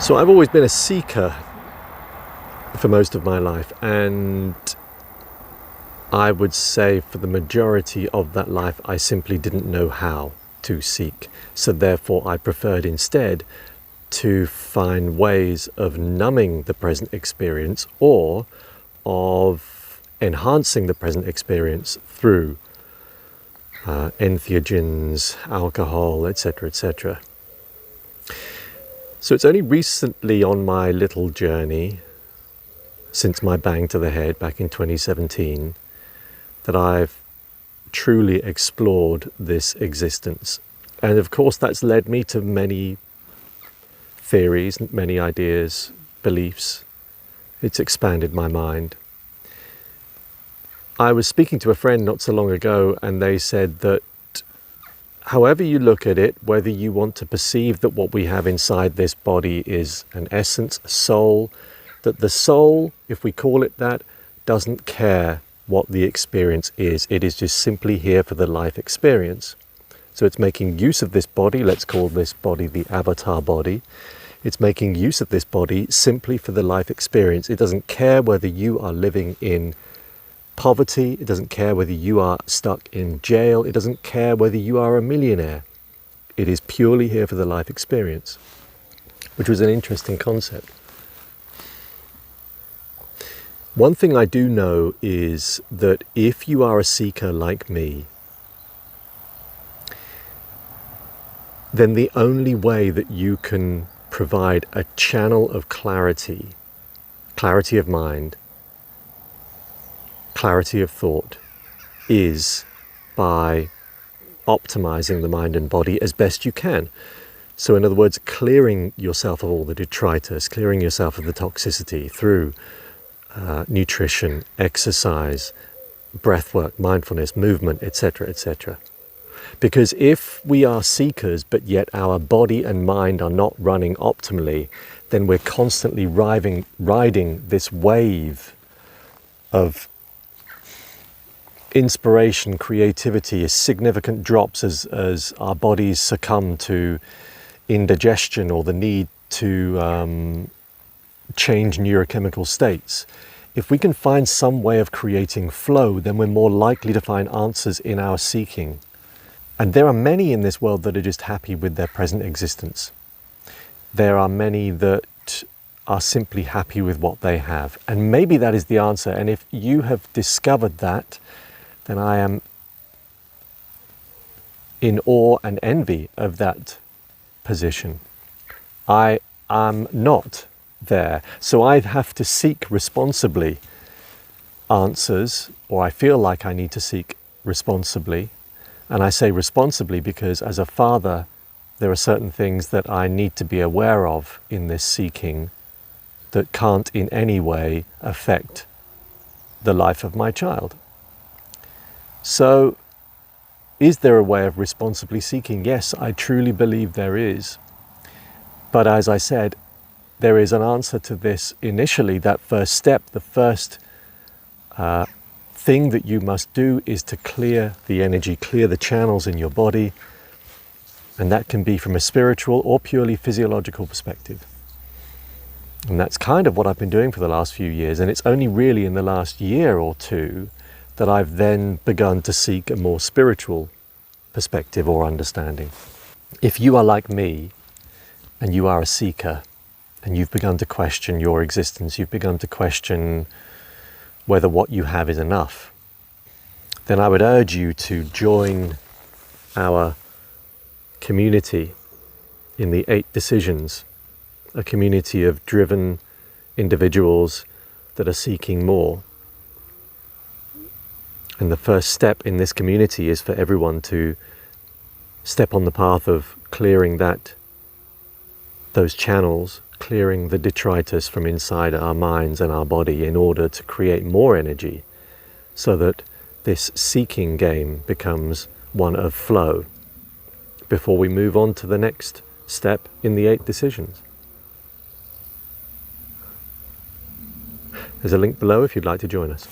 So I've always been a seeker for most of my life, and I would say for the majority of that life I simply didn't know how to seek. So therefore I preferred instead to find ways of numbing the present experience or of enhancing the present experience through entheogens, alcohol, etc., etc. So it's only recently on my little journey, since my bang to the head back in 2017, that I've truly explored this existence. And of course that's led me to many theories, many ideas, beliefs. It's expanded my mind. I was speaking to a friend not so long ago, and they said that however you look at it, whether you want to perceive that what we have inside this body is an essence, a soul, that the soul, if we call it that, doesn't care what the experience is. It is just simply here for the life experience. So it's making use of this body, let's call this body the avatar body. It's making use of this body simply for the life experience. It doesn't care whether you are living in poverty, it doesn't care whether you are stuck in jail, it doesn't care whether you are a millionaire. It is purely here for the life experience, which was an interesting concept. One thing I do know is that if you are a seeker like me, then the only way that you can provide a channel of clarity, clarity of mind, clarity of thought, is by optimizing the mind and body as best you can. So in other words, clearing yourself of all the detritus, clearing yourself of the toxicity through nutrition, exercise, breathwork, mindfulness, movement, etc., etc. Because if we are seekers, but yet our body and mind are not running optimally, then we're constantly riding this wave of inspiration, creativity, significant drops as our bodies succumb to indigestion or the need to change neurochemical states. If we can find some way of creating flow, then we're more likely to find answers in our seeking. And there are many in this world that are just happy with their present existence. There are many that are simply happy with what they have. And maybe that is the answer. And if you have discovered that, then I am in awe and envy of that position. I am not there. So I have to seek responsibly answers, or I feel like I need to seek responsibly. And I say responsibly because as a father, there are certain things that I need to be aware of in this seeking that can't in any way affect the life of my child. So, is there a way of responsibly seeking? Yes, I truly believe there is. But as I said, there is an answer to this initially. That first step, the first thing that you must do is to clear the energy, clear the channels in your body. And that can be from a spiritual or purely physiological perspective. And that's kind of what I've been doing for the last few years. And it's only really in the last year or two that I've then begun to seek a more spiritual perspective or understanding. If you are like me and you are a seeker and you've begun to question your existence, you've begun to question whether what you have is enough, then I would urge you to join our community in the 8 Decisions, a community of driven individuals that are seeking more. And the first step in this community is for everyone to step on the path of clearing those channels, clearing the detritus from inside our minds and our body in order to create more energy so that this seeking game becomes one of flow before we move on to the next step in the 8 Decisions. There's a link below if you'd like to join us.